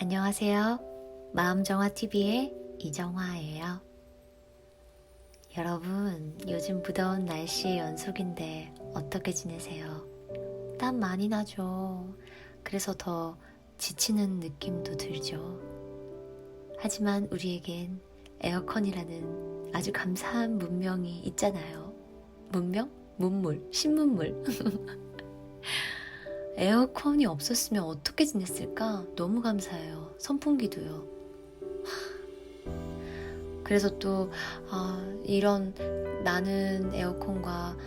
안녕하세요. 마음정화TV의 이정화예요. 여러분, 요즘 무더운 날씨 연속인데 어떻게 지내세요? 땀 많이 나죠. 그래서 더 지치는 느낌도 들죠. 하지만 우리에겐 에어컨이라는 아주 감사한 문명이 있잖아요. 문명? 문물, 신문물. 에어컨이 없었으면 어떻게 지냈을까? 너무 감사해요. 선풍기도요. 그래서 또 이런 나는 에어컨과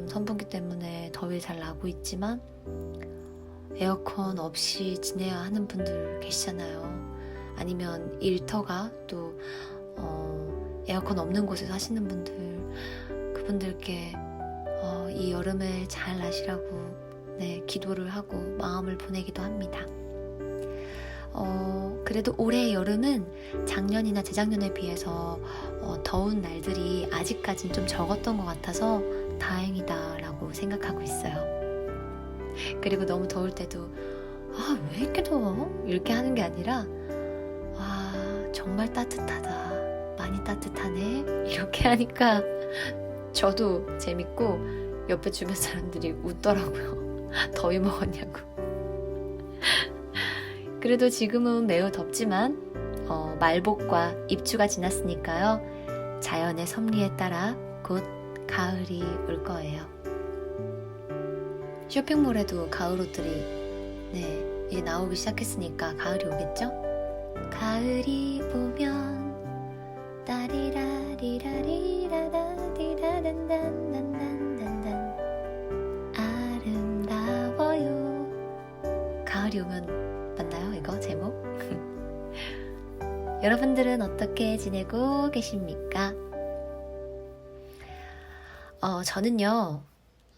선풍기 때문에 더위 잘 나고 있지만 에어컨 없이 지내야 하는 분들 계시잖아요. 아니면 일터가 또 에어컨 없는 곳에서 하시는 분들, 그분들께 이 여름을 잘 나시라고 기도를 하고 마음을 보내기도 합니다. 그래도 올해 여름은 작년이나 재작년에 비해서 더운 날들이 아직까진 좀 적었던 것 같아서 다행이다라고 생각하고 있어요. 그리고 너무 더울 때도 왜 이렇게 더워? 이렇게 하는 게 아니라 정말 따뜻하다, 많이 따뜻하네, 이렇게 하니까 저도 재밌고 옆에 주변 사람들이 웃더라고요. 더위 먹었냐고. 그래도 지금은 매우 덥지만 말복과 입추가 지났으니까요. 자연의 섭리에 따라 곧 가을이 올 거예요. 쇼핑몰에도 가을 옷들이 이제 나오기 시작했으니까 가을이 오겠죠? 가을이 오면 따리라리라리라라디라단단단단단단 아름다워요. 가을이 오면 맞나요? 이거 제목? 여러분들은 어떻게 지내고 계십니까? 저는요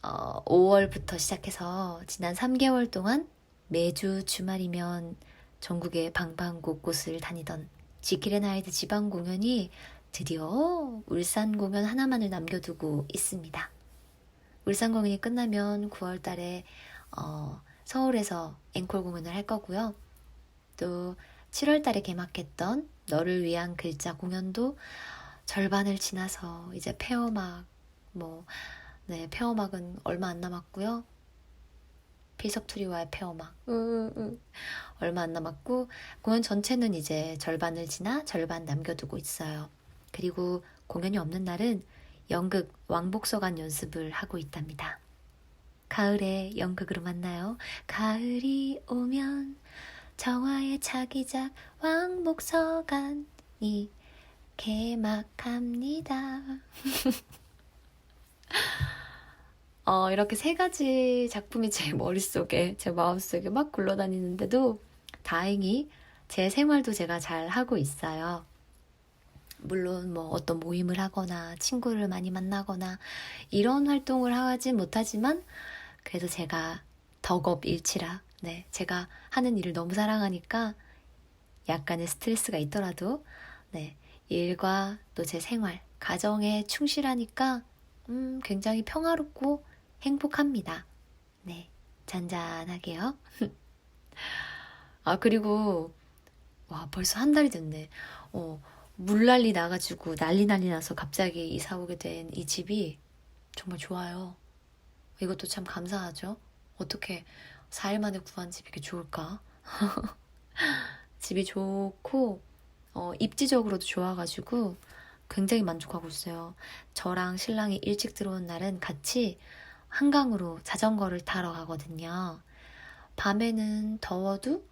5월부터 시작해서 지난 3개월 동안 매주 주말이면 전국의 방방곳곳을 다니던 지킬앤하이드 지방 공연이 드디어 울산 공연 하나만을 남겨두고 있습니다. 울산 공연이 끝나면 9월 달에 서울에서 앵콜 공연을 할 거고요. 또 7월 달에 개막했던 너를 위한 글자 공연도 절반을 지나서 이제 폐허막, 폐허막은 얼마 안 남았고요. 필석투리와의 폐허막 얼마 안 남았고, 공연 전체는 이제 절반을 지나 절반 남겨두고 있어요. 그리고 공연이 없는 날은 연극 왕복서관 연습을 하고 있답니다. 가을에 연극으로 만나요. 가을이 오면 정화의 차기작 왕복서관이 개막합니다. 이렇게 3가지 작품이 제 머릿속에, 제 마음속에 막 굴러다니는데도 다행히 제 생활도 제가 잘 하고 있어요. 물론 어떤 모임을 하거나 친구를 많이 만나거나 이런 활동을 하지 못하지만 그래도 제가 덕업일치라 제가 하는 일을 너무 사랑하니까 약간의 스트레스가 있더라도 일과 또 제 생활, 가정에 충실하니까 굉장히 평화롭고 행복합니다. 잔잔하게요. 그리고 벌써 한 달이 됐네. 물난리 나가지고 난리 나서 갑자기 이사 오게 된 이 집이 정말 좋아요. 이것도 참 감사하죠. 어떻게 4일 만에 구한 집이 이렇게 좋을까? 집이 좋고 입지적으로도 좋아가지고 굉장히 만족하고 있어요. 저랑 신랑이 일찍 들어온 날은 같이 한강으로 자전거를 타러 가거든요. 밤에는 더워도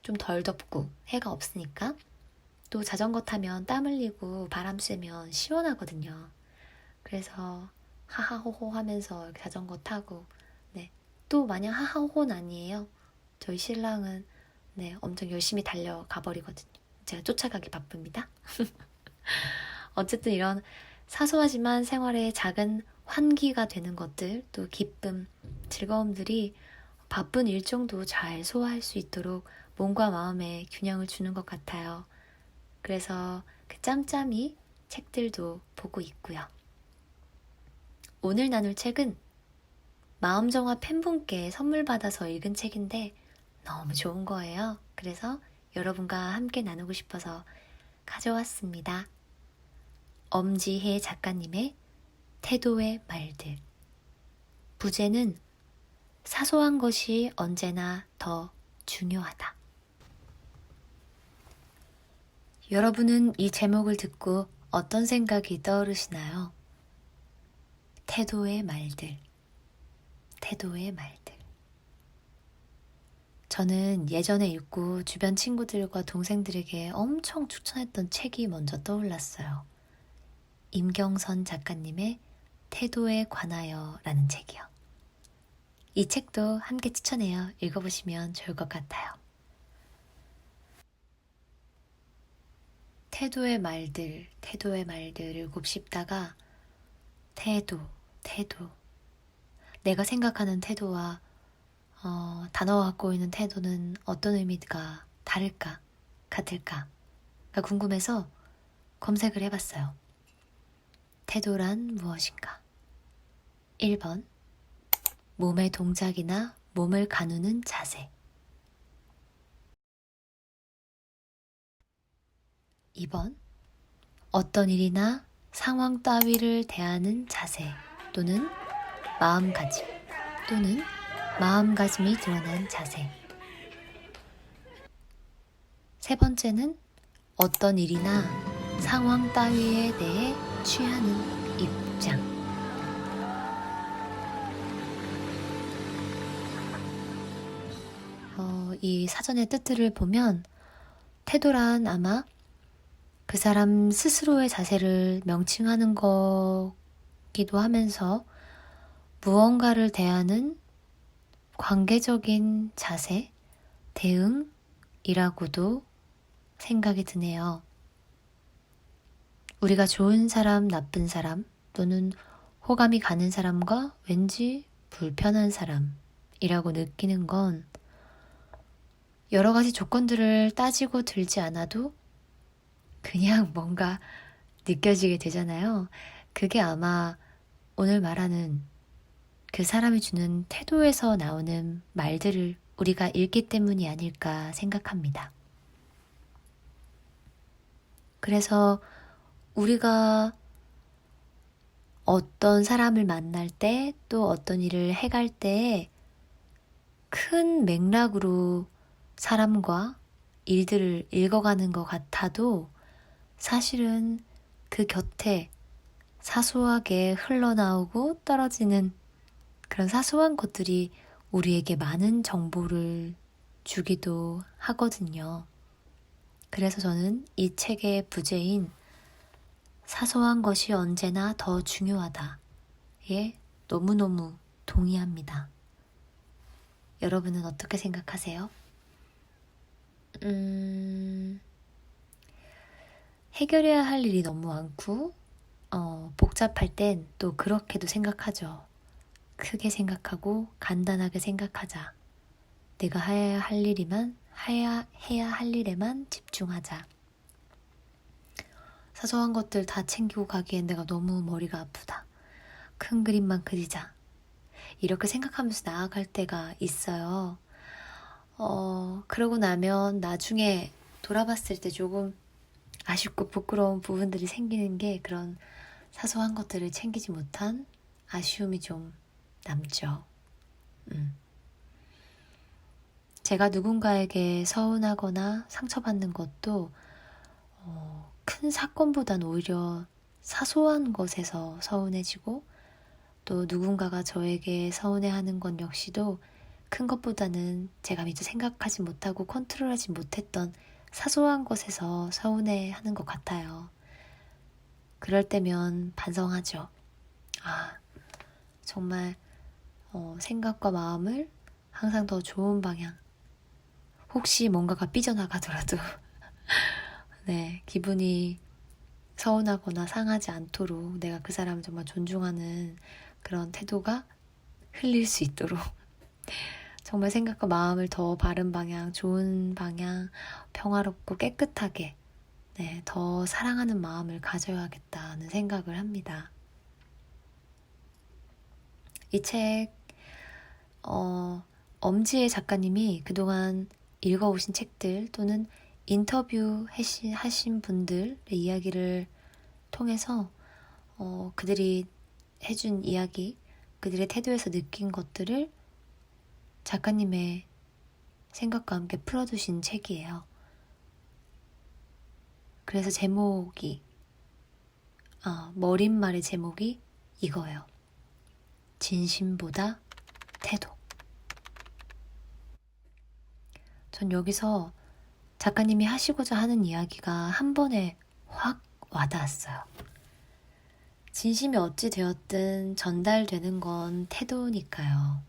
좀 덜 덥고 해가 없으니까, 또 자전거 타면 땀 흘리고 바람 쐬면 시원하거든요. 그래서 하하호호 하면서 이렇게 자전거 타고 또 마냥 하하호호는 아니에요. 저희 신랑은 엄청 열심히 달려가 버리거든요. 제가 쫓아가기 바쁩니다. 어쨌든 이런 사소하지만 생활의 작은 환기가 되는 것들, 또 기쁨, 즐거움들이 바쁜 일정도 잘 소화할 수 있도록 몸과 마음에 균형을 주는 것 같아요. 그래서 그 짬짬이 책들도 보고 있고요. 오늘 나눌 책은 마음정화 팬분께 선물 받아서 읽은 책인데 너무 좋은 거예요. 그래서 여러분과 함께 나누고 싶어서 가져왔습니다. 엄지혜 작가님의 태도의 말들. 부제는 사소한 것이 언제나 더 중요하다. 여러분은 이 제목을 듣고 어떤 생각이 떠오르시나요? 태도의 말들. 태도의 말들. 저는 예전에 읽고 주변 친구들과 동생들에게 엄청 추천했던 책이 먼저 떠올랐어요. 임경선 작가님의 태도에 관하여 라는 책이요. 이 책도 함께 추천해요. 읽어보시면 좋을 것 같아요. 태도의 말들 읽고 싶다가 태도. 내가 생각하는 태도와 단어가 갖고 있는 태도는 어떤 의미가 다를까, 같을까 궁금해서 검색을 해봤어요. 태도란 무엇인가? 1번, 몸의 동작이나 몸을 가누는 자세. 2번, 어떤 일이나 상황 따위를 대하는 자세 또는 마음가짐 또는 마음가짐이 드러난 자세. 3번째는 어떤 일이나 상황 따위에 대해 취하는 입장. 이 사전의 뜻들을 보면 태도란 아마 그 사람 스스로의 자세를 명칭하는 거기도 하면서 무언가를 대하는 관계적인 자세, 대응이라고도 생각이 드네요. 우리가 좋은 사람, 나쁜 사람 또는 호감이 가는 사람과 왠지 불편한 사람이라고 느끼는 건 여러 가지 조건들을 따지고 들지 않아도 그냥 뭔가 느껴지게 되잖아요. 그게 아마 오늘 말하는 그 사람이 주는 태도에서 나오는 말들을 우리가 읽기 때문이 아닐까 생각합니다. 그래서 우리가 어떤 사람을 만날 때 또 어떤 일을 해갈 때 큰 맥락으로 사람과 일들을 읽어가는 것 같아도 사실은 그 곁에 사소하게 흘러나오고 떨어지는 그런 사소한 것들이 우리에게 많은 정보를 주기도 하거든요. 그래서 저는 이 책의 부제인 사소한 것이 언제나 더 중요하다에 너무너무 동의합니다. 여러분은 어떻게 생각하세요? 해결해야 할 일이 너무 많고 복잡할 땐 또 그렇게도 생각하죠. 크게 생각하고 간단하게 생각하자. 내가 해야 할 일에만 집중하자. 사소한 것들 다 챙기고 가기엔 내가 너무 머리가 아프다. 큰 그림만 그리자. 이렇게 생각하면서 나아갈 때가 있어요. 그러고 나면 나중에 돌아봤을 때 조금 아쉽고 부끄러운 부분들이 생기는 게 그런 사소한 것들을 챙기지 못한 아쉬움이 좀 남죠. 제가 누군가에게 서운하거나 상처받는 것도 큰 사건보단 오히려 사소한 것에서 서운해지고 또 누군가가 저에게 서운해하는 건 역시도 큰 것보다는 제가 미처 생각하지 못하고 컨트롤하지 못했던 사소한 것에서 서운해하는 것 같아요. 그럴 때면 반성하죠. 정말 생각과 마음을 항상 더 좋은 방향, 혹시 뭔가가 삐져나가더라도 네, 기분이 서운하거나 상하지 않도록 내가 그 사람을 정말 존중하는 그런 태도가 흘릴 수 있도록 정말 생각과 마음을 더 바른 방향, 좋은 방향, 평화롭고 깨끗하게 더 사랑하는 마음을 가져야겠다는 생각을 합니다. 이 책 엄지혜 작가님이 그동안 읽어오신 책들 또는 인터뷰 하신 분들의 이야기를 통해서 그들이 해준 이야기, 그들의 태도에서 느낀 것들을 작가님의 생각과 함께 풀어두신 책이에요. 그래서 제목이, 머릿말의 제목이 이거예요. 진심보다 태도. 전 여기서 작가님이 하시고자 하는 이야기가 한 번에 확 와닿았어요. 진심이 어찌 되었든 전달되는 건 태도니까요.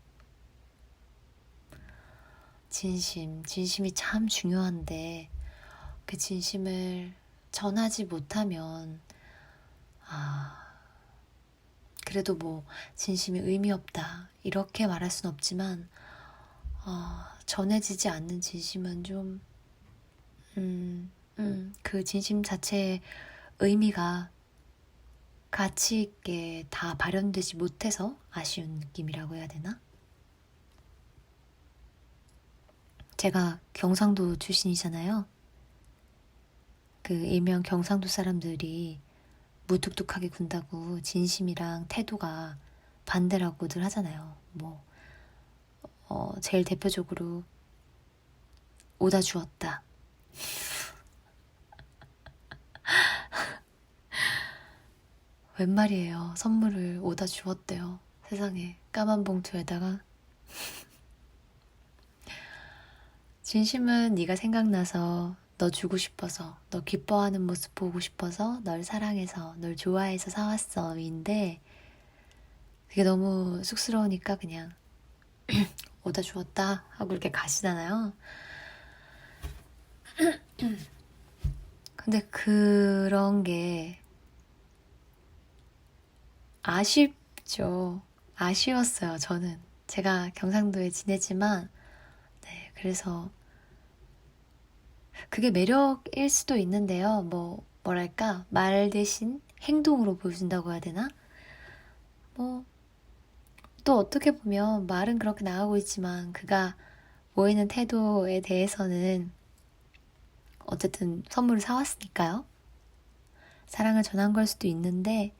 진심이 참 중요한데 그 진심을 전하지 못하면 그래도 뭐 진심이 의미 없다 이렇게 말할 순 없지만 전해지지 않는 진심은 좀 그 진심 자체의 의미가 가치 있게 다 발현되지 못해서 아쉬운 느낌이라고 해야 되나? 제가 경상도 출신이잖아요. 그 일명 경상도 사람들이 무뚝뚝하게 군다고 진심이랑 태도가 반대라고들 하잖아요. 뭐 제일 대표적으로 오다 주었다. 웬 말이에요. 선물을 오다 주었대요. 세상에 까만 봉투에다가. 진심은 네가 생각나서 너 주고 싶어서 너 기뻐하는 모습 보고 싶어서 널 사랑해서 널 좋아해서 사왔어 인데 그게 너무 쑥스러우니까 그냥 오다 주었다 하고 이렇게 가시잖아요. 근데 그런 게 아쉽죠. 아쉬웠어요. 저는 제가 경상도에 지내지만 그래서 그게 매력일 수도 있는데요. 뭐랄까 말 대신 행동으로 보여준다고 해야 되나? 또 어떻게 보면 말은 그렇게 나가고 있지만 그가 보이는 태도에 대해서는 어쨌든 선물을 사왔으니까요. 사랑을 전한 걸 수도 있는데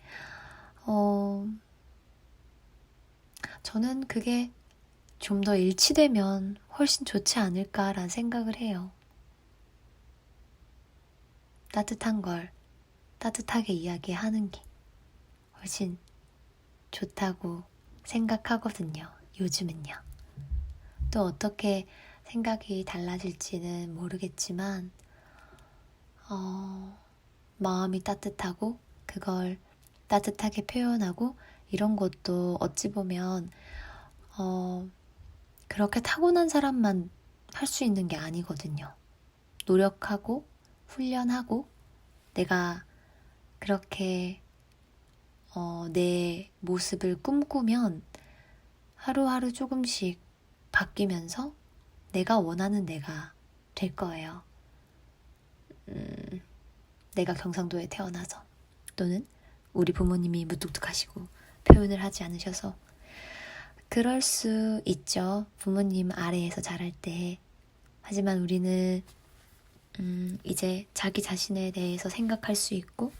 저는 그게 좀 더 일치되면 훨씬 좋지 않을까라는 생각을 해요. 따뜻한 걸 따뜻하게 이야기하는 게 훨씬 좋다고 생각하거든요. 요즘은요. 또 어떻게 생각이 달라질지는 모르겠지만 마음이 따뜻하고 그걸 따뜻하게 표현하고 이런 것도 어찌 보면 그렇게 타고난 사람만 할 수 있는 게 아니거든요. 노력하고 훈련하고 내가 그렇게 내 모습을 꿈꾸면 하루하루 조금씩 바뀌면서 내가 원하는 내가 될 거예요. 내가 경상도에 태어나서 또는 우리 부모님이 무뚝뚝하시고 표현을 하지 않으셔서 그럴 수 있죠. 부모님 아래에서 자랄 때. 하지만 우리는 이제 자기 자신에 대해서 생각할 수 있고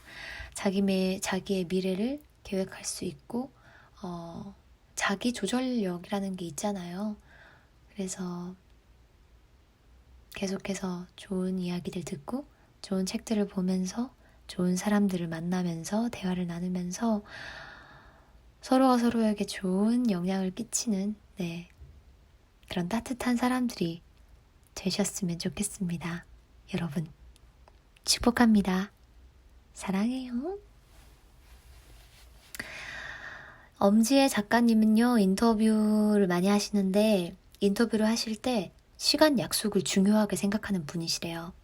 자기의 미래를 계획할 수 있고 자기 조절력이라는 게 있잖아요. 그래서 계속해서 좋은 이야기들 듣고 좋은 책들을 보면서 좋은 사람들을 만나면서 대화를 나누면서 서로가 서로에게 좋은 영향을 끼치는 그런 따뜻한 사람들이 되셨으면 좋겠습니다. 여러분 축복합니다. 사랑해요. 엄지의 작가님은요 인터뷰를 많이 하시는데 인터뷰를 하실 때 시간 약속을 중요하게 생각하는 분이시래요.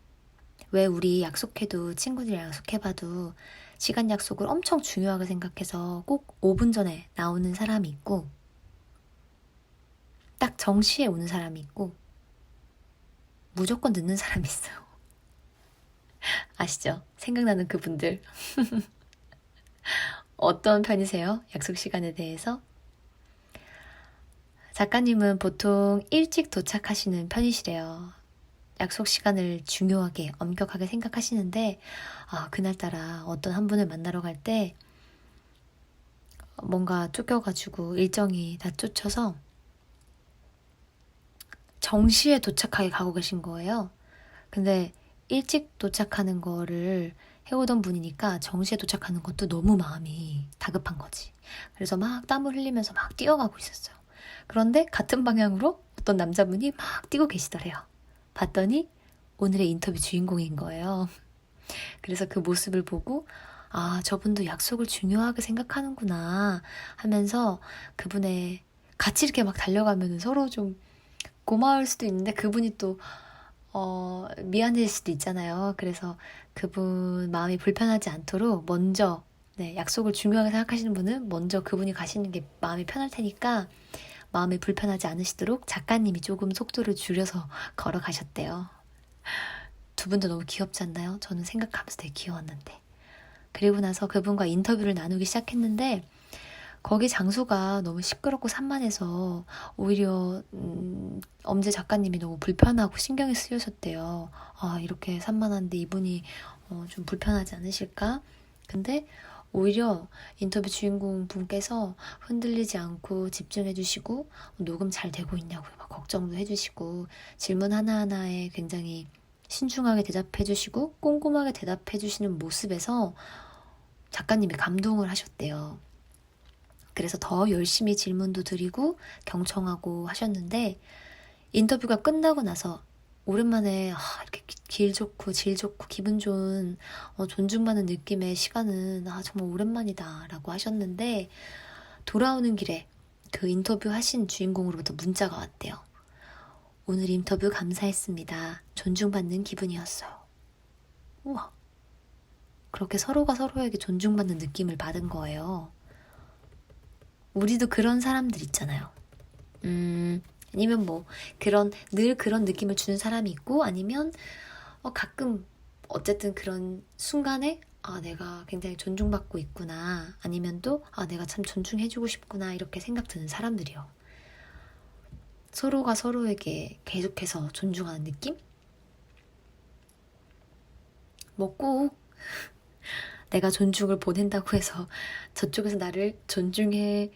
왜 우리 약속해도 친구들이랑 약속해봐도 시간 약속을 엄청 중요하게 생각해서 꼭 5분 전에 나오는 사람이 있고 딱 정시에 오는 사람이 있고 무조건 늦는 사람이 있어요. 아시죠? 생각나는 그분들. 어떤 편이세요? 약속 시간에 대해서? 작가님은 보통 일찍 도착하시는 편이시래요. 약속 시간을 중요하게 엄격하게 생각하시는데 그날따라 어떤 한 분을 만나러 갈 때 뭔가 쫓겨가지고 일정이 다 쫓쳐서 정시에 도착하게 가고 계신 거예요. 근데 일찍 도착하는 거를 해오던 분이니까 정시에 도착하는 것도 너무 마음이 다급한 거지. 그래서 막 땀을 흘리면서 막 뛰어가고 있었어요. 그런데 같은 방향으로 어떤 남자분이 막 뛰고 계시더래요. 봤더니 오늘의 인터뷰 주인공인 거예요. 그래서 그 모습을 보고 저분도 약속을 중요하게 생각하는구나 하면서 그분의 같이 이렇게 막 달려가면 서로 좀 고마울 수도 있는데 그분이 또 미안해질 수도 있잖아요. 그래서 그분 마음이 불편하지 않도록 먼저 약속을 중요하게 생각하시는 분은 먼저 그분이 가시는 게 마음이 편할 테니까 마음이 불편하지 않으시도록 작가님이 조금 속도를 줄여서 걸어가셨대요. 두 분도 너무 귀엽지 않나요? 저는 생각하면서 되게 귀여웠는데. 그리고 나서 그분과 인터뷰를 나누기 시작했는데 거기 장소가 너무 시끄럽고 산만해서 오히려 엄재 작가님이 너무 불편하고 신경이 쓰여졌대요. 이렇게 산만한데 이분이 좀 불편하지 않으실까? 근데 오히려 인터뷰 주인공 분께서 흔들리지 않고 집중해 주시고 녹음 잘 되고 있냐고 막 걱정도 해주시고 질문 하나하나에 굉장히 신중하게 대답해 주시고 꼼꼼하게 대답해 주시는 모습에서 작가님이 감동을 하셨대요. 그래서 더 열심히 질문도 드리고 경청하고 하셨는데 인터뷰가 끝나고 나서 오랜만에 이렇게 질 좋고 질 좋고 기분 좋은 존중받는 느낌의 시간은 정말 오랜만이다 라고 하셨는데 돌아오는 길에 그 인터뷰 하신 주인공으로부터 문자가 왔대요. 오늘 인터뷰 감사했습니다. 존중받는 기분이었어요. 우와. 그렇게 서로가 서로에게 존중받는 느낌을 받은 거예요. 우리도 그런 사람들 있잖아요. 아니면 늘 그런 느낌을 주는 사람이 있고, 아니면, 가끔, 어쨌든 그런 순간에, 내가 굉장히 존중받고 있구나. 아니면 또, 내가 참 존중해주고 싶구나. 이렇게 생각 드는 사람들이요. 서로가 서로에게 계속해서 존중하는 느낌? 꼭, 내가 존중을 보낸다고 해서 저쪽에서 나를 존중해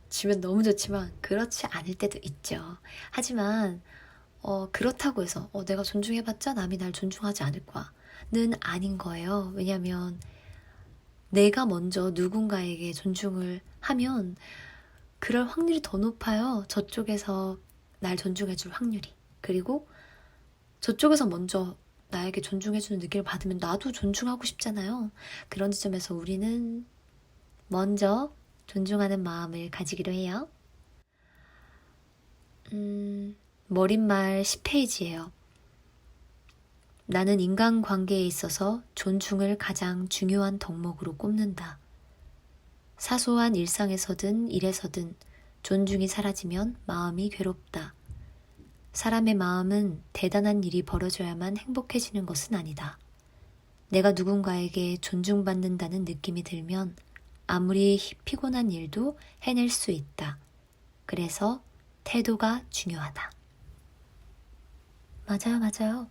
주면 너무 좋지만 그렇지 않을 때도 있죠. 하지만 그렇다고 해서 내가 존중해봤자 남이 날 존중하지 않을 거야는 아닌 거예요. 왜냐하면 내가 먼저 누군가에게 존중을 하면 그럴 확률이 더 높아요. 저쪽에서 날 존중해줄 확률이. 그리고 저쪽에서 먼저 나에게 존중해주는 느낌을 받으면 나도 존중하고 싶잖아요. 그런 지점에서 우리는 먼저 존중하는 마음을 가지기로 해요. 머릿말 10페이지예요. 나는 인간관계에 있어서 존중을 가장 중요한 덕목으로 꼽는다. 사소한 일상에서든 일에서든 존중이 사라지면 마음이 괴롭다. 사람의 마음은 대단한 일이 벌어져야만 행복해지는 것은 아니다. 내가 누군가에게 존중받는다는 느낌이 들면 아무리 피곤한 일도 해낼 수 있다. 그래서 태도가 중요하다. 맞아요.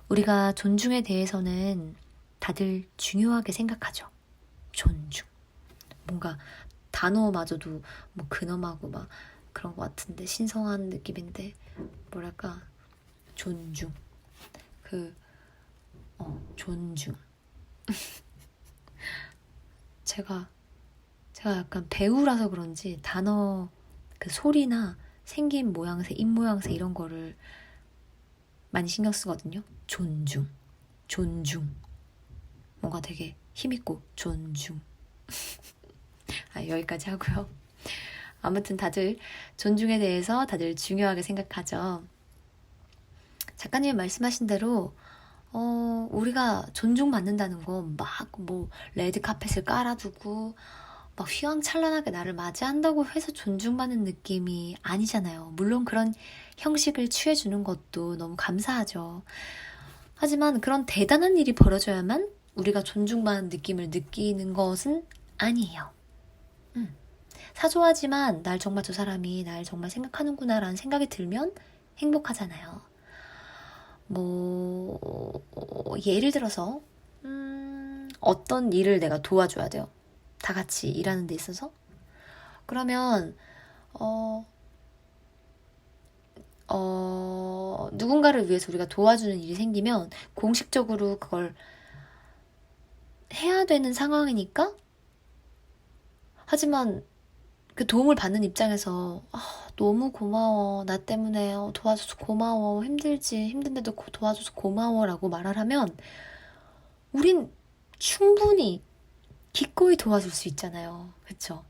우리가 존중에 대해서는 다들 중요하게 생각하죠. 존중. 뭔가 단어마저도 근엄하고 막 그런 것 같은데 신성한 느낌인데 뭐랄까 존중. 존중. 제가 약간 배우라서 그런지 단어 그 소리나 생긴 모양새, 입 모양새 이런 거를 많이 신경 쓰거든요. 존중. 뭔가 되게 힘있고 존중. 여기까지 하고요. 아무튼 다들 존중에 대해서 다들 중요하게 생각하죠. 작가님이 말씀하신 대로 우리가 존중받는다는 거 레드카펫을 깔아두고 막 휘황찬란하게 나를 맞이한다고 해서 존중받는 느낌이 아니잖아요. 물론 그런 형식을 취해주는 것도 너무 감사하죠. 하지만 그런 대단한 일이 벌어져야만 우리가 존중받는 느낌을 느끼는 것은 아니에요. 사소하지만 날 정말 저 사람이 날 정말 생각하는구나 라는 생각이 들면 행복하잖아요. 예를 들어서, 어떤 일을 내가 도와줘야 돼요. 다 같이 일하는 데 있어서. 그러면, 누군가를 위해서 우리가 도와주는 일이 생기면 공식적으로 그걸 해야 되는 상황이니까. 하지만 그 도움을 받는 입장에서 너무 고마워. 나 때문에 도와줘서 고마워. 힘든데도 도와줘서 고마워 라고 말을 하면 우린 충분히 기꺼이 도와줄 수 있잖아요. 그쵸?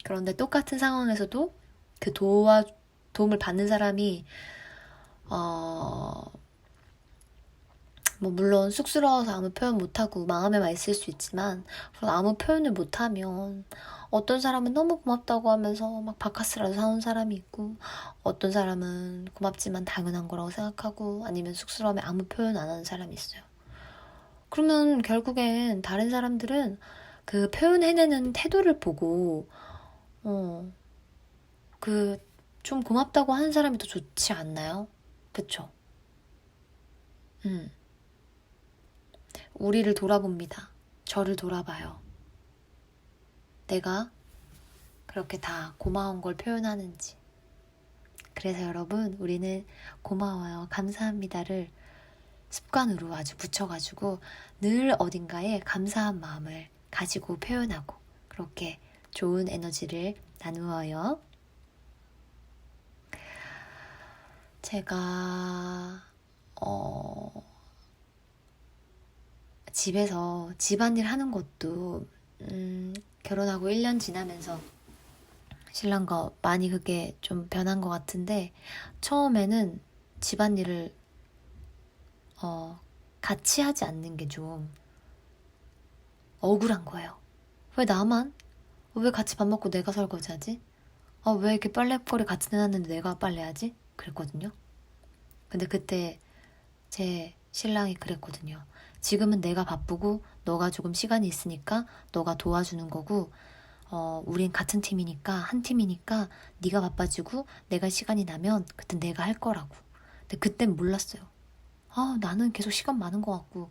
그런데 똑같은 상황에서도 그 도움을 받는 사람이 물론 쑥스러워서 아무 표현 못하고 마음에만 있을 수 있지만 아무 표현을 못하면 어떤 사람은 너무 고맙다고 하면서 막 바카스라도 사온 사람이 있고, 어떤 사람은 고맙지만 당연한 거라고 생각하고, 아니면 쑥스러움에 아무 표현 안 하는 사람이 있어요. 그러면 결국엔 다른 사람들은 그 표현해내는 태도를 보고 좀 고맙다고 하는 사람이 더 좋지 않나요? 그쵸? 우리를 돌아봅니다. 저를 돌아봐요. 내가 그렇게 다 고마운 걸 표현하는지. 그래서 여러분, 우리는 고마워요, 감사합니다를 습관으로 아주 붙여가지고 늘 어딘가에 감사한 마음을 가지고 표현하고 그렇게 좋은 에너지를 나누어요. 제가 집에서 집안일 하는 것도 결혼하고 1년 지나면서 신랑과 많이 그게 좀 변한 것 같은데, 처음에는 집안일을 같이 하지 않는 게 좀 억울한 거예요. 왜 같이 밥 먹고 내가 설거지하지? 왜 이렇게 빨래거리 같이 내놨는데 내가 빨래하지? 그랬거든요. 근데 그때 제 신랑이 그랬거든요. 지금은 내가 바쁘고 너가 조금 시간이 있으니까 너가 도와주는 거고, 우린 같은 팀이니까, 한 팀이니까 네가 바빠지고 내가 시간이 나면 그때 내가 할 거라고. 근데 그땐 몰랐어요. 나는 계속 시간 많은 것 같고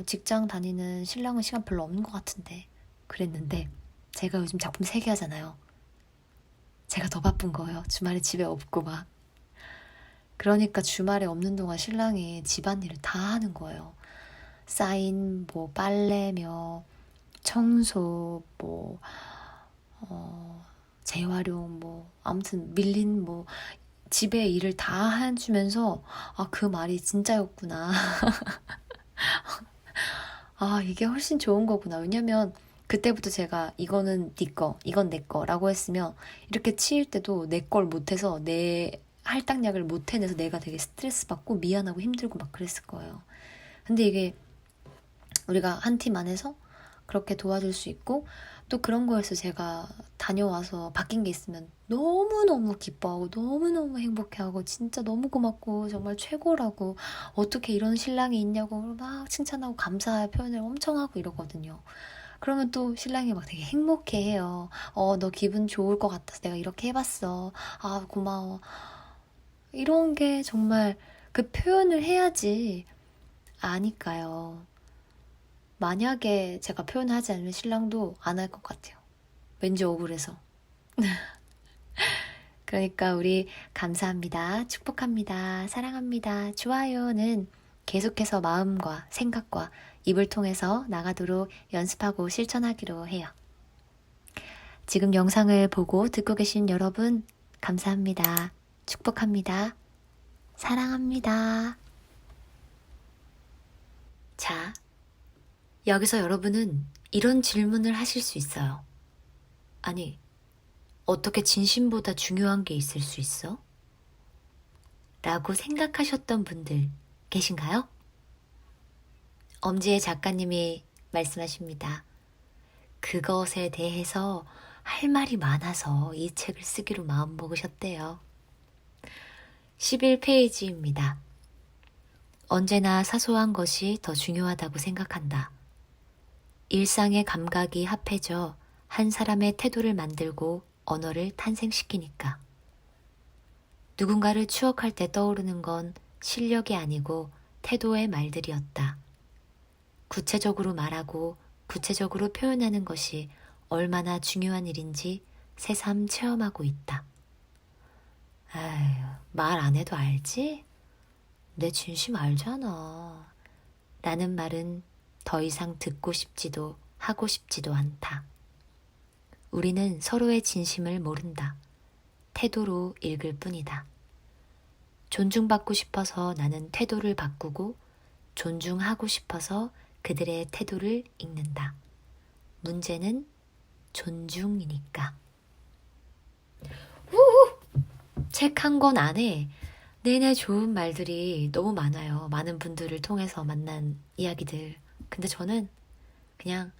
직장 다니는 신랑은 시간 별로 없는 것 같은데 그랬는데, 제가 요즘 작품 3개 하잖아요. 제가 더 바쁜 거예요. 주말에 집에 없고 막. 그러니까 주말에 없는 동안 신랑이 집안일을 다 하는 거예요. 쌓인 빨래며 청소 재활용 아무튼 밀린 집에 일을 다 해주면서 그 말이 진짜였구나. 이게 훨씬 좋은 거구나. 왜냐면 그때부터 제가 이거는 네 거, 이건 내 거라고 했으면 이렇게 치일 때도 내 걸 못해서 내 할당량을 못 해내서 내가 되게 스트레스 받고 미안하고 힘들고 막 그랬을 거예요. 근데 이게 우리가 한 팀 안에서 그렇게 도와줄 수 있고, 또 그런 거에서 제가 다녀와서 바뀐 게 있으면 너무너무 기뻐하고 너무너무 행복해하고 진짜 너무 고맙고 정말 최고라고, 어떻게 이런 신랑이 있냐고 막 칭찬하고 감사의 표현을 엄청 하고 이러거든요. 그러면 또 신랑이 막 되게 행복해해요. 너 기분 좋을 것 같아서 내가 이렇게 해봤어. 고마워. 이런 게 정말 그 표현을 해야지 아니까요. 만약에 제가 표현하지 않으면 신랑도 안 할 것 같아요. 왠지 억울해서. 그러니까 우리 감사합니다, 축복합니다, 사랑합니다, 좋아요는 계속해서 마음과 생각과 입을 통해서 나가도록 연습하고 실천하기로 해요. 지금 영상을 보고 듣고 계신 여러분, 감사합니다, 축복합니다, 사랑합니다. 자, 여기서 여러분은 이런 질문을 하실 수 있어요. 아니, 어떻게 진심보다 중요한 게 있을 수 있어? 라고 생각하셨던 분들 계신가요? 엄지혜 작가님이 말씀하십니다. 그것에 대해서 할 말이 많아서 이 책을 쓰기로 마음먹으셨대요. 11페이지입니다. 언제나 사소한 것이 더 중요하다고 생각한다. 일상의 감각이 합해져 한 사람의 태도를 만들고 언어를 탄생시키니까. 누군가를 추억할 때 떠오르는 건 실력이 아니고 태도의 말들이었다. 구체적으로 말하고 구체적으로 표현하는 것이 얼마나 중요한 일인지 새삼 체험하고 있다. 아휴, 말 안 해도 알지? 내 진심 알잖아. 라는 말은 더 이상 듣고 싶지도 하고 싶지도 않다. 우리는 서로의 진심을 모른다. 태도로 읽을 뿐이다. 존중받고 싶어서 나는 태도를 바꾸고 존중하고 싶어서 그들의 태도를 읽는다. 문제는 존중이니까. 책 한 권 안에 내내 좋은 말들이 너무 많아요. 많은 분들을 통해서 만난 이야기들. 근데 저는 그냥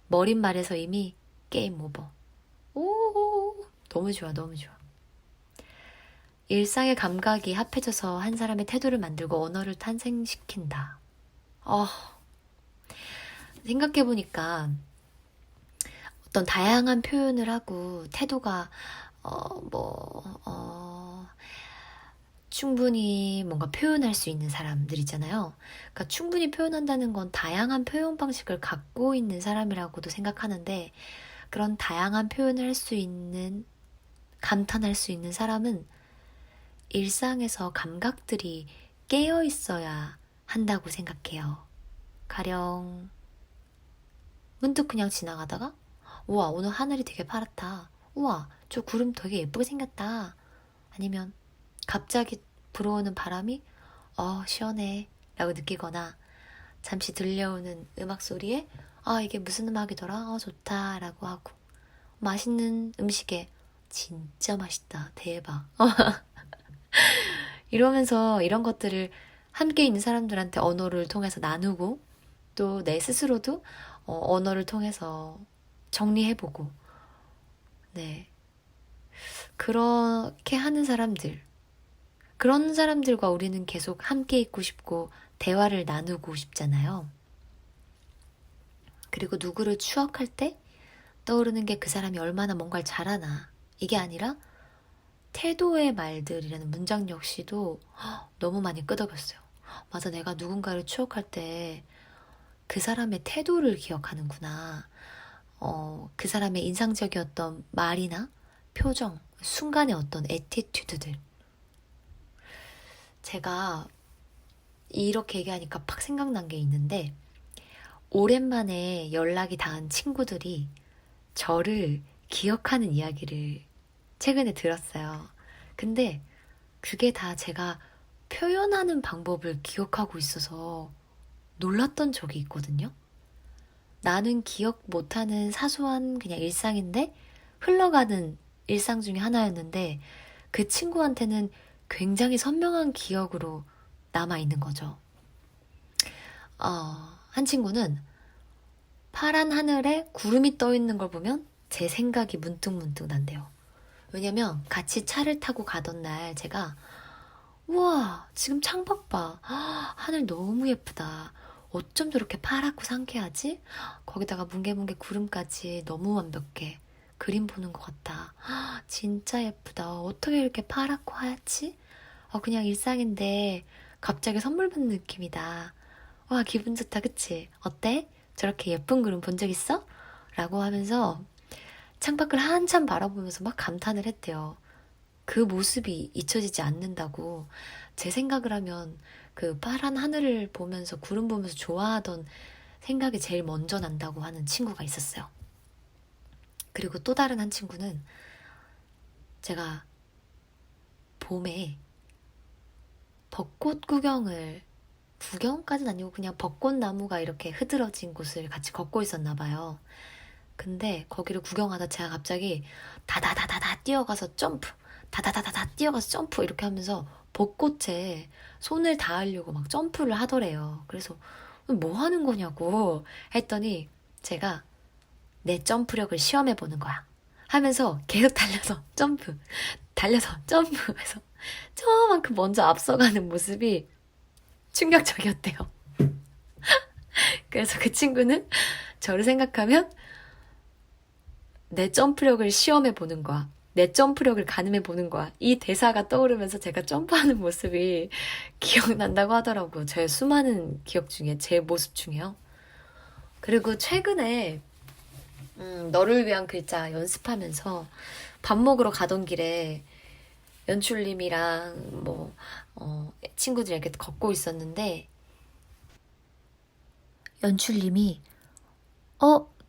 머릿말에서 이미 게임 오버. 오, 너무 좋아, 너무 좋아. 일상의 감각이 합해져서 한 사람의 태도를 만들고 언어를 탄생시킨다. 생각해보니까 어떤 다양한 표현을 하고 태도가 충분히 뭔가 표현할 수 있는 사람들 있잖아요. 그러니까 충분히 표현한다는 건 다양한 표현 방식을 갖고 있는 사람이라고도 생각하는데, 그런 다양한 표현을 할 수 있는, 감탄할 수 있는 사람은 일상에서 감각들이 깨어 있어야 한다고 생각해요. 가령 문득 그냥 지나가다가 우와, 오늘 하늘이 되게 파랗다. 우와, 저 구름 되게 예쁘게 생겼다. 아니면 갑자기 불어오는 바람이 시원해 라고 느끼거나, 잠시 들려오는 음악 소리에 이게 무슨 음악이더라? 좋다 라고 하고, 맛있는 음식에 진짜 맛있다, 대박 이러면서 이런 것들을 함께 있는 사람들한테 언어를 통해서 나누고, 또 내 스스로도 언어를 통해서 정리해보고, 네, 그렇게 하는 사람들, 그런 사람들과 우리는 계속 함께 있고 싶고 대화를 나누고 싶잖아요. 그리고 누구를 추억할 때 떠오르는 게 그 사람이 얼마나 뭔가를 잘하나, 이게 아니라 태도의 말들이라는 문장 역시도 너무 많이 끄덕였어요. 맞아, 내가 누군가를 추억할 때 그 사람의 태도를 기억하는구나. 그 사람의 인상적이었던 말이나 표정, 순간의 어떤 애티튜드들. 제가 이렇게 얘기하니까 팍 생각난 게 있는데, 오랜만에 연락이 닿은 친구들이 저를 기억하는 이야기를 최근에 들었어요. 근데 그게 다 제가 표현하는 방법을 기억하고 있어서 놀랐던 적이 있거든요. 나는 기억 못하는 사소한 그냥 일상인데, 흘러가는 일상 중에 하나였는데, 그 친구한테는 굉장히 선명한 기억으로 남아있는 거죠. 한 친구는 파란 하늘에 구름이 떠 있는 걸 보면 제 생각이 문득문득 난대요. 왜냐면 같이 차를 타고 가던 날 제가 우와, 지금 창밖 봐. 하늘 너무 예쁘다. 어쩜 저렇게 파랗고 상쾌하지? 거기다가 뭉게뭉게 구름까지 너무 완벽해. 그림 보는 것 같다. 진짜 예쁘다. 어떻게 이렇게 파랗고 하얗지? 그냥 일상인데 갑자기 선물 받는 느낌이다. 와, 기분 좋다, 그치? 어때? 저렇게 예쁜 구름 본 적 있어? 라고 하면서 창밖을 한참 바라보면서 막 감탄을 했대요. 그 모습이 잊혀지지 않는다고. 제 생각을 하면 그 파란 하늘을 보면서 구름 보면서 좋아하던 생각이 제일 먼저 난다고 하는 친구가 있었어요. 그리고 또 다른 한 친구는 제가 봄에 벚꽃 구경까지는 아니고 그냥 벚꽃나무가 이렇게 흐드러진 곳을 같이 걷고 있었나 봐요. 근데 거기를 구경하다 제가 갑자기 다다다다다 뛰어가서 점프, 다다다다다 뛰어가서 점프 이렇게 하면서 벚꽃에 손을 닿으려고 막 점프를 하더래요. 그래서 뭐 하는 거냐고 했더니 제가 내 점프력을 시험해보는 거야 하면서 계속 달려서 점프, 달려서 점프해서 저만큼 먼저 앞서가는 모습이 충격적이었대요. 그래서 그 친구는 저를 생각하면 내 점프력을 시험해보는 거야. 내 점프력을 가늠해 보는 거야. 이 대사가 떠오르면서 제가 점프하는 모습이 기억난다고 하더라고요. 제 수많은 기억 중에, 제 모습 중에요. 그리고 최근에 너를 위한 글자 연습하면서 밥 먹으러 가던 길에 연출님이랑 친구들이 이렇게 걷고 있었는데 연출님이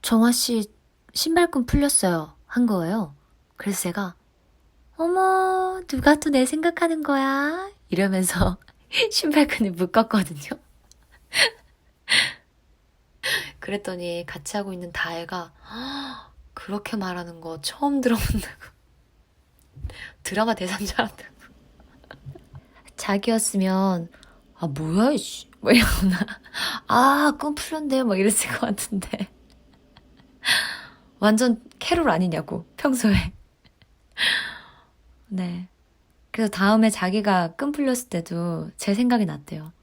정화씨 신발끈 풀렸어요 한 거예요. 그래서 제가 어머 누가 또 내 생각하는 거야? 이러면서 신발끈을 묶었거든요. 그랬더니 같이 하고 있는 다혜가 그렇게 말하는 거 처음 들어본다고. 드라마 대사인 줄 알았다고. 자기였으면 뭐야 이씨 뭐 이러거나 끈 풀렸네 뭐 이랬을 것 같은데 완전 캐롤 아니냐고 평소에. 네. 그래서 다음에 자기가 끈 풀렸을 때도 제 생각이 났대요.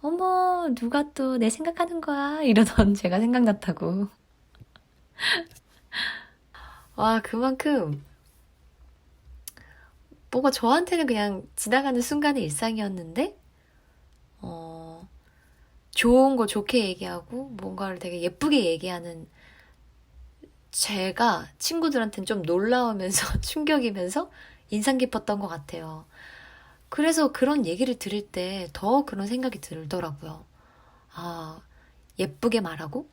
어머 누가 또 내 생각하는 거야 이러던 제가 생각났다고. 와 그만큼 뭔가 저한테는 그냥 지나가는 순간의 일상이었는데 좋은 거 좋게 얘기하고 뭔가를 되게 예쁘게 얘기하는 제가 친구들한테는 좀 놀라우면서 충격이면서 인상 깊었던 것 같아요. 그래서 그런 얘기를 들을 때 더 그런 생각이 들더라고요. 예쁘게 말하고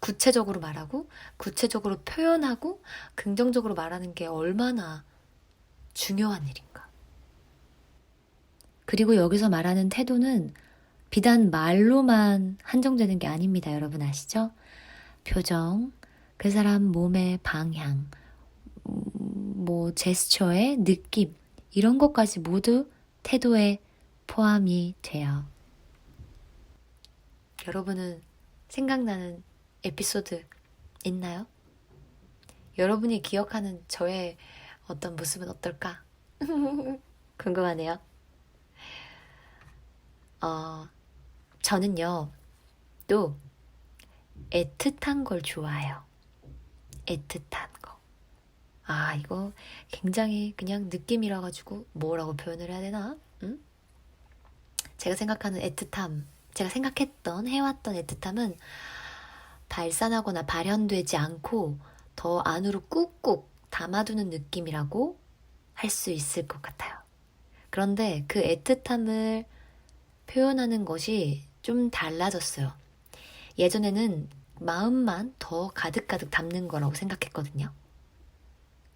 구체적으로 말하고 구체적으로 표현하고 긍정적으로 말하는 게 얼마나 중요한 일인가. 그리고 여기서 말하는 태도는 비단 말로만 한정되는 게 아닙니다. 여러분 아시죠? 표정, 그 사람 몸의 방향, 제스처의 느낌 이런 것까지 모두 태도에 포함이 돼요. 여러분은 생각나는 에피소드 있나요? 여러분이 기억하는 저의 어떤 모습은 어떨까? 궁금하네요. 저는요, 또 애틋한 걸 좋아해요. 애틋한 거. 이거 굉장히 그냥 느낌이라 가지고 뭐라고 표현을 해야 되나? 제가 생각하는 애틋함, 제가 생각했던, 해왔던 애틋함은 발산하거나 발현되지 않고 더 안으로 꾹꾹 담아두는 느낌이라고 할 수 있을 것 같아요. 그런데 그 애틋함을 표현하는 것이 좀 달라졌어요. 예전에는 마음만 더 가득가득 담는 거라고 생각했거든요.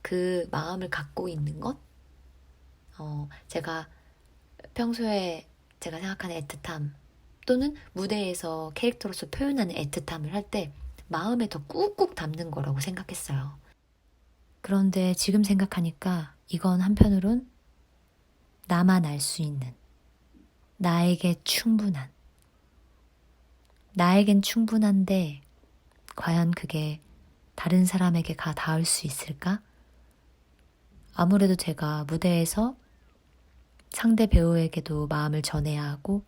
그 마음을 갖고 있는 것? 제가 평소에 제가 생각하는 애틋함 또는 무대에서 캐릭터로서 표현하는 애틋함을 할 때 마음에 더 꾹꾹 담는 거라고 생각했어요. 그런데 지금 생각하니까 이건 한편으론 나만 알 수 있는, 나에겐 충분한데 과연 그게 다른 사람에게 닿을 수 있을까? 아무래도 제가 무대에서 상대 배우에게도 마음을 전해야 하고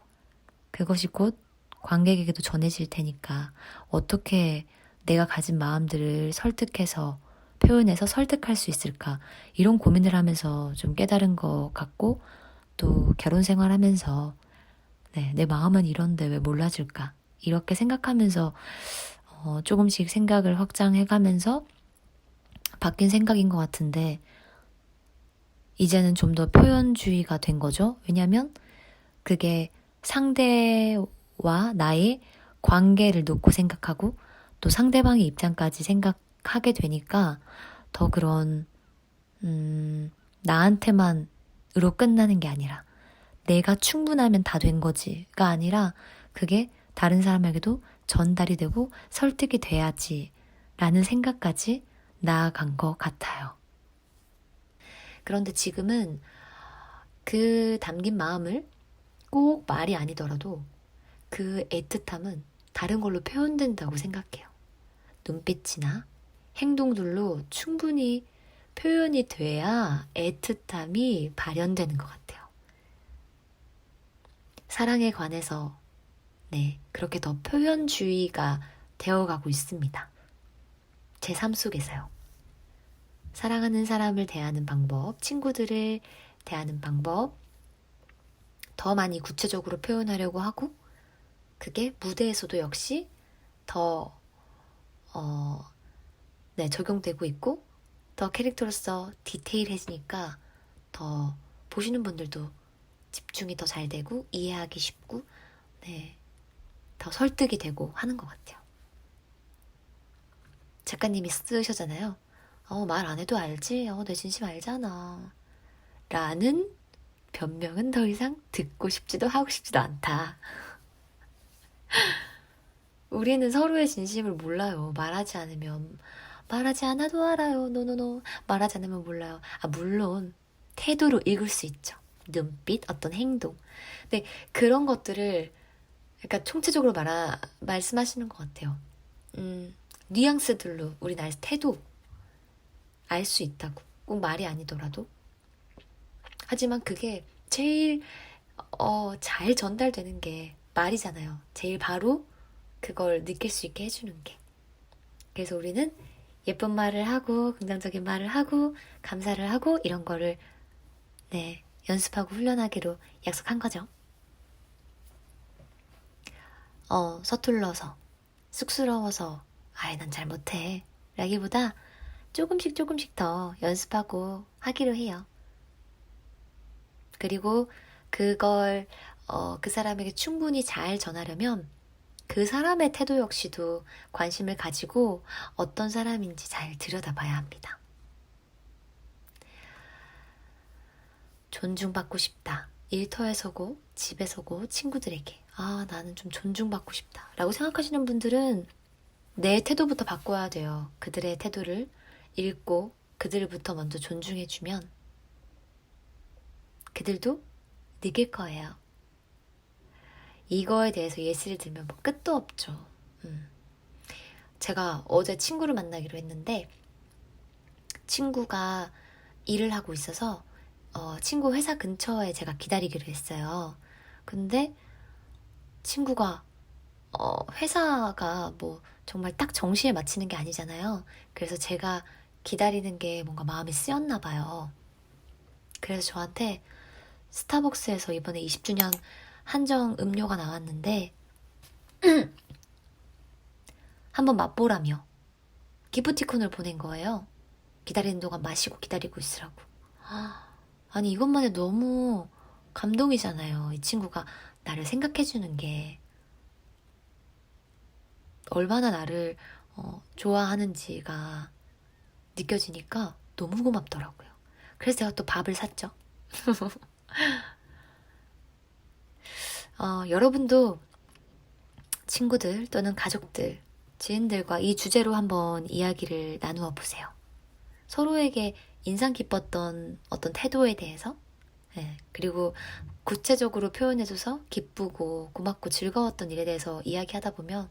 그것이 곧 관객에게도 전해질 테니까 어떻게 내가 가진 마음들을 설득해서 표현해서 설득할 수 있을까? 이런 고민을 하면서 좀 깨달은 것 같고 또 결혼 생활하면서 내 마음은 이런데 왜 몰라줄까? 이렇게 생각하면서 조금씩 생각을 확장해가면서 바뀐 생각인 것 같은데 이제는 좀 더 표현주의가 된 거죠. 왜냐하면 그게 상대와 나의 관계를 놓고 생각하고 또 상대방의 입장까지 생각하게 되니까 더 그런 나한테만으로 끝나는 게 아니라 내가 충분하면 다 된 거지가 아니라 그게 다른 사람에게도 전달이 되고 설득이 돼야지 라는 생각까지 나아간 것 같아요. 그런데 지금은 그 담긴 마음을 꼭 말이 아니더라도 그 애틋함은 다른 걸로 표현된다고 생각해요. 눈빛이나 행동들로 충분히 표현이 돼야 애틋함이 발현되는 것 같아요. 사랑에 관해서 그렇게 더 표현주의가 되어가고 있습니다. 제 삶 속에서요. 사랑하는 사람을 대하는 방법, 친구들을 대하는 방법, 더 많이 구체적으로 표현하려고 하고, 그게 무대에서도 역시 더, 적용되고 있고, 더 캐릭터로서 디테일해지니까 더 보시는 분들도 집중이 더 잘 되고, 이해하기 쉽고, 더 설득이 되고 하는 것 같아요. 작가님이 쓰셔잖아요. 말 안 해도 알지? 내 진심 알잖아. 라는 변명은 더 이상 듣고 싶지도 하고 싶지도 않다. 우리는 서로의 진심을 몰라요. 말하지 않으면. 말하지 않아도 알아요. 노노노. 말하지 않으면 몰라요. 물론 태도로 읽을 수 있죠. 눈빛, 어떤 행동. 근데 그런 것들을 약간 총체적으로 말씀하시는 것 같아요. 뉘앙스들로 우리 나의 태도 알 수 있다고. 꼭 말이 아니더라도. 하지만 그게 제일 잘 전달되는 게 말이잖아요. 제일 바로 그걸 느낄 수 있게 해주는 게. 그래서 우리는 예쁜 말을 하고 긍정적인 말을 하고 감사를 하고 이런 거를 연습하고 훈련하기로 약속한 거죠. 서툴러서 쑥스러워서 난 잘 못해 라기보다 조금씩 더 연습하고 하기로 해요. 그리고 그걸 그 사람에게 충분히 잘 전하려면 그 사람의 태도 역시도 관심을 가지고 어떤 사람인지 잘 들여다봐야 합니다. 존중받고 싶다. 일터에서고 집에서고 친구들에게 나는 좀 존중받고 싶다 라고 생각하시는 분들은 내 태도부터 바꿔야 돼요. 그들의 태도를 읽고 그들부터 먼저 존중해주면 그들도 느낄 거예요. 이거에 대해서 예시를 들면 뭐 끝도 없죠. 제가 어제 친구를 만나기로 했는데 친구가 일을 하고 있어서 친구 회사 근처에 제가 기다리기로 했어요. 근데 친구가 회사가 뭐 정말 딱 정시에 마치는 게 아니잖아요. 그래서 제가 기다리는 게 뭔가 마음이 쓰였나 봐요. 그래서 저한테 스타벅스에서 이번에 20주년 한정 음료가 나왔는데 한번 맛보라며 기프티콘을 보낸 거예요. 기다리는 동안 마시고 기다리고 있으라고. 아니 이것만 해도 너무 감동이잖아요. 이 친구가 나를 생각해주는 게 얼마나 나를 좋아하는지가 느껴지니까 너무 고맙더라고요. 그래서 제가 또 밥을 샀죠. 여러분도 친구들 또는 가족들, 지인들과 이 주제로 한번 이야기를 나누어 보세요. 서로에게 인상 깊었던 어떤 태도에 대해서 그리고 구체적으로 표현해줘서 기쁘고 고맙고 즐거웠던 일에 대해서 이야기하다 보면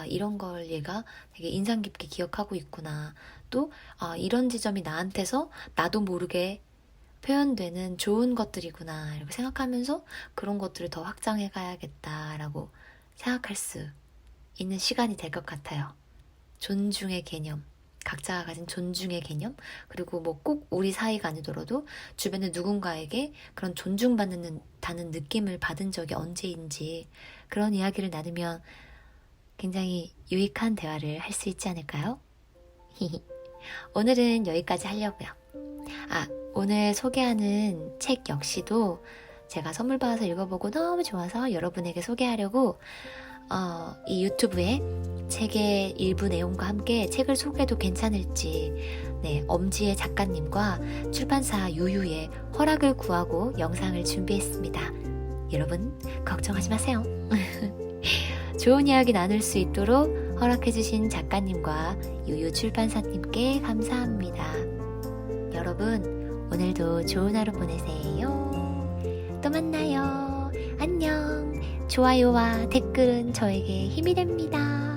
이런 걸 얘가 되게 인상 깊게 기억하고 있구나. 또 이런 지점이 나한테서 나도 모르게 표현되는 좋은 것들이구나 이렇게 생각하면서 그런 것들을 더 확장해 가야겠다라고 생각할 수 있는 시간이 될 것 같아요. 존중의 개념, 각자가 가진 존중의 개념, 그리고 뭐 꼭 우리 사이가 아니더라도 주변의 누군가에게 그런 존중받는다는 느낌을 받은 적이 언제인지 그런 이야기를 나누면 굉장히 유익한 대화를 할 수 있지 않을까요? 오늘은 여기까지 하려고요. 오늘 소개하는 책 역시도 제가 선물 받아서 읽어보고 너무 좋아서 여러분에게 소개하려고 이 유튜브에 책의 일부 내용과 함께 책을 소개해도 괜찮을지 엄지의 작가님과 출판사 유유의 허락을 구하고 영상을 준비했습니다. 여러분 걱정하지 마세요. 좋은 이야기 나눌 수 있도록 허락해주신 작가님과 유유 출판사님께 감사합니다. 여러분 오늘도 좋은 하루 보내세요. 또 만나요. 안녕. 좋아요와 댓글은 저에게 힘이 됩니다.